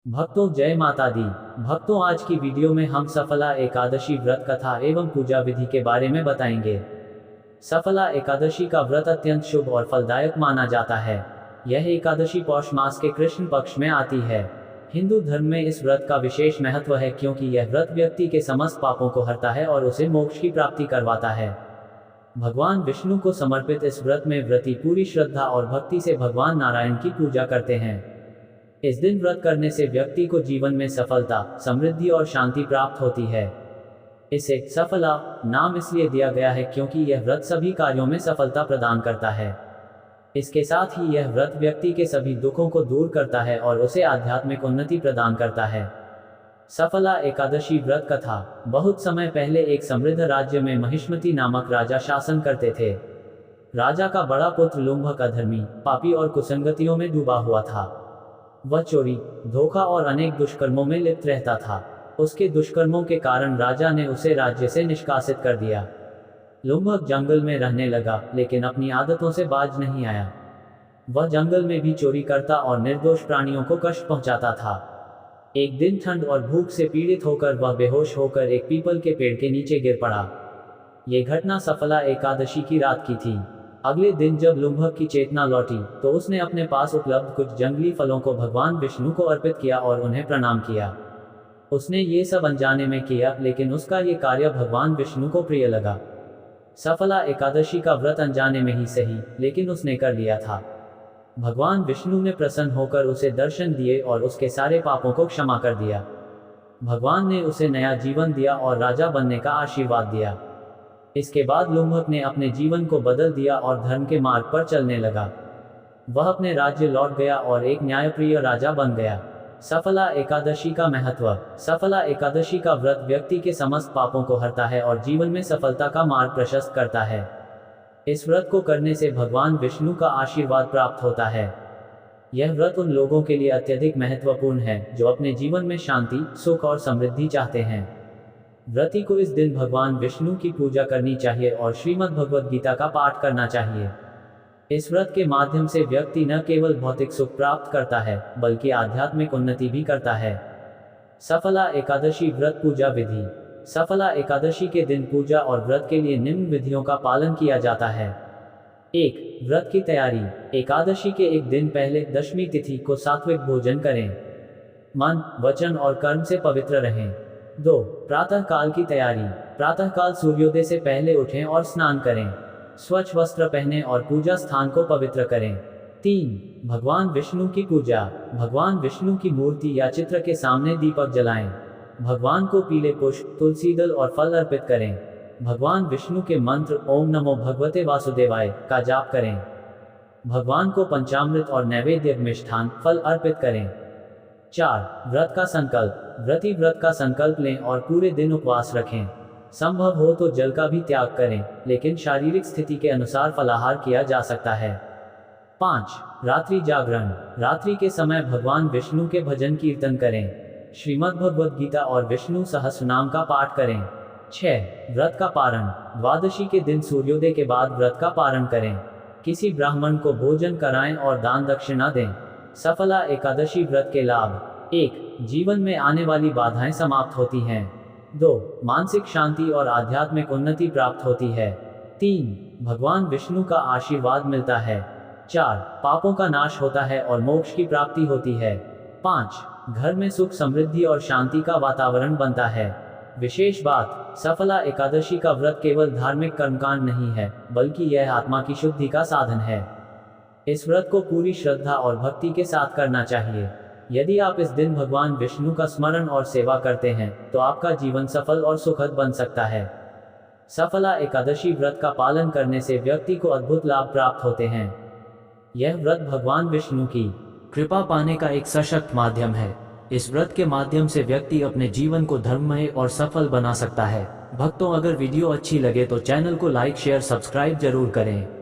भक्तों जय माता दी। भक्तों आज की वीडियो में हम सफला एकादशी व्रत कथा एवं पूजा विधि के बारे में बताएंगे। सफला एकादशी का व्रत अत्यंत शुभ और फलदायक माना जाता है। यह एकादशी पौष मास के कृष्ण पक्ष में आती है। हिंदू धर्म में इस व्रत का विशेष महत्व है क्योंकि यह व्रत व्यक्ति के समस्त पापों को हरता है और उसे मोक्ष की प्राप्ति करवाता है। भगवान विष्णु को समर्पित इस व्रत में व्रती पूरी श्रद्धा और भक्ति से भगवान नारायण की पूजा करते हैं। इस दिन व्रत करने से व्यक्ति को जीवन में सफलता, समृद्धि और शांति प्राप्त होती है। इसे सफला नाम इसलिए दिया गया है क्योंकि यह व्रत सभी कार्यों में सफलता प्रदान करता है। इसके साथ ही यह व्रत व्यक्ति के सभी दुखों को दूर करता है और उसे आध्यात्मिक उन्नति प्रदान करता है। सफला एकादशी व्रत कथा। बहुत समय पहले एक समृद्ध राज्य में महिष्मति नामक राजा शासन करते थे। राजा का बड़ा पुत्र लुम्भक अधर्मी, पापी और कुसंगतियों में डूबा हुआ था। वह चोरी, धोखा और अनेक दुष्कर्मों में लिप्त रहता था। उसके दुष्कर्मों के कारण राजा ने उसे राज्य से निष्कासित कर दिया। लुम्भक जंगल में रहने लगा, लेकिन अपनी आदतों से बाज नहीं आया। वह जंगल में भी चोरी करता और निर्दोष प्राणियों को कष्ट पहुंचाता था। एक दिन ठंड और भूख से पीड़ित होकर वह बेहोश होकर एक पीपल के पेड़ के नीचे गिर पड़ा। ये घटना सफला एकादशी की रात की थी। अगले दिन जब लुम्भक की चेतना लौटी तो उसने अपने पास उपलब्ध कुछ जंगली फलों को भगवान विष्णु को अर्पित किया और उन्हें प्रणाम किया। उसने ये सब अनजाने में किया, लेकिन उसका ये कार्य भगवान विष्णु को प्रिय लगा। सफला एकादशी का व्रत अनजाने में ही सही, लेकिन उसने कर लिया था। भगवान विष्णु ने प्रसन्न होकर उसे दर्शन दिए और उसके सारे पापों को क्षमा कर दिया। भगवान ने उसे नया जीवन दिया और राजा बनने का आशीर्वाद दिया। इसके बाद लुम्भक ने अपने जीवन को बदल दिया और धर्म के मार्ग पर चलने लगा। वह अपने राज्य लौट गया और एक न्यायप्रिय राजा बन गया। सफला एकादशी का महत्व। सफला एकादशी का व्रत व्यक्ति के समस्त पापों को हरता है और जीवन में सफलता का मार्ग प्रशस्त करता है। इस व्रत को करने से भगवान विष्णु का आशीर्वाद प्राप्त होता है। यह व्रत उन लोगों के लिए अत्यधिक महत्वपूर्ण है जो अपने जीवन में शांति, सुख और समृद्धि चाहते हैं। व्रती को इस दिन भगवान विष्णु की पूजा करनी चाहिए और श्रीमद् भगवद गीता का पाठ करना चाहिए। इस व्रत के माध्यम से व्यक्ति न केवल भौतिक सुख प्राप्त करता है, बल्कि आध्यात्मिक उन्नति भी करता है। सफला एकादशी व्रत पूजा विधि। सफला एकादशी के दिन पूजा और व्रत के लिए निम्न विधियों का पालन किया जाता है। 1. व्रत की तैयारी। एकादशी के एक दिन पहले दशमी तिथि को सात्विक भोजन करें। मन, वचन और कर्म से पवित्र रहें। 2. प्रातः काल की तैयारी। प्रातः काल सूर्योदय से पहले उठें और स्नान करें। स्वच्छ वस्त्र पहनें और पूजा स्थान को पवित्र करें। 3. भगवान विष्णु की पूजा। भगवान विष्णु की मूर्ति या चित्र के सामने दीपक जलाएं। भगवान को पीले पुष्प, तुलसी दल और फल अर्पित करें। भगवान विष्णु के मंत्र ओम नमो भगवते वासुदेवाय का जाप करें। भगवान को पंचामृत और नैवेद्य मिष्ठान फल अर्पित करें। 4. व्रत का संकल्प। व्रती व्रत का संकल्प लें और पूरे दिन उपवास रखें। संभव हो तो जल का भी त्याग करें, लेकिन शारीरिक स्थिति के अनुसार फलाहार किया जा सकता है। 5. रात्रि जागरण। रात्रि के समय भगवान विष्णु के भजन कीर्तन करें। श्रीमद् भगवद गीता और विष्णु सहस्रनाम का पाठ करें। 6. व्रत का पारण। द्वादशी के दिन सूर्योदय के बाद व्रत का पारण करें। किसी ब्राह्मण को भोजन कराएं और दान दक्षिणा दें। सफला एकादशी व्रत के लाभ। 1. जीवन में आने वाली बाधाएं समाप्त होती हैं। 2. मानसिक शांति और आध्यात्मिक उन्नति प्राप्त होती है। 3. भगवान विष्णु का आशीर्वाद मिलता है। 4. पापों का नाश होता है और मोक्ष की प्राप्ति होती है। 5. घर में सुख, समृद्धि और शांति का वातावरण बनता है। विशेष बात, सफला एकादशी का व्रत केवल धार्मिक कर्मकांड नहीं है, बल्कि यह आत्मा की शुद्धि का साधन है। इस व्रत को पूरी श्रद्धा और भक्ति के साथ करना चाहिए। यदि आप इस दिन भगवान विष्णु का स्मरण और सेवा करते हैं तो आपका जीवन सफल और सुखद बन सकता है। सफला एकादशी व्रत का पालन करने से व्यक्ति को अद्भुत लाभ प्राप्त होते हैं। यह व्रत भगवान विष्णु की कृपा पाने का एक सशक्त माध्यम है। इस व्रत के माध्यम से व्यक्ति अपने जीवन को धर्ममय और सफल बना सकता है। भक्तों, अगर वीडियो अच्छी लगे तो चैनल को लाइक, शेयर, सब्सक्राइब जरूर करें।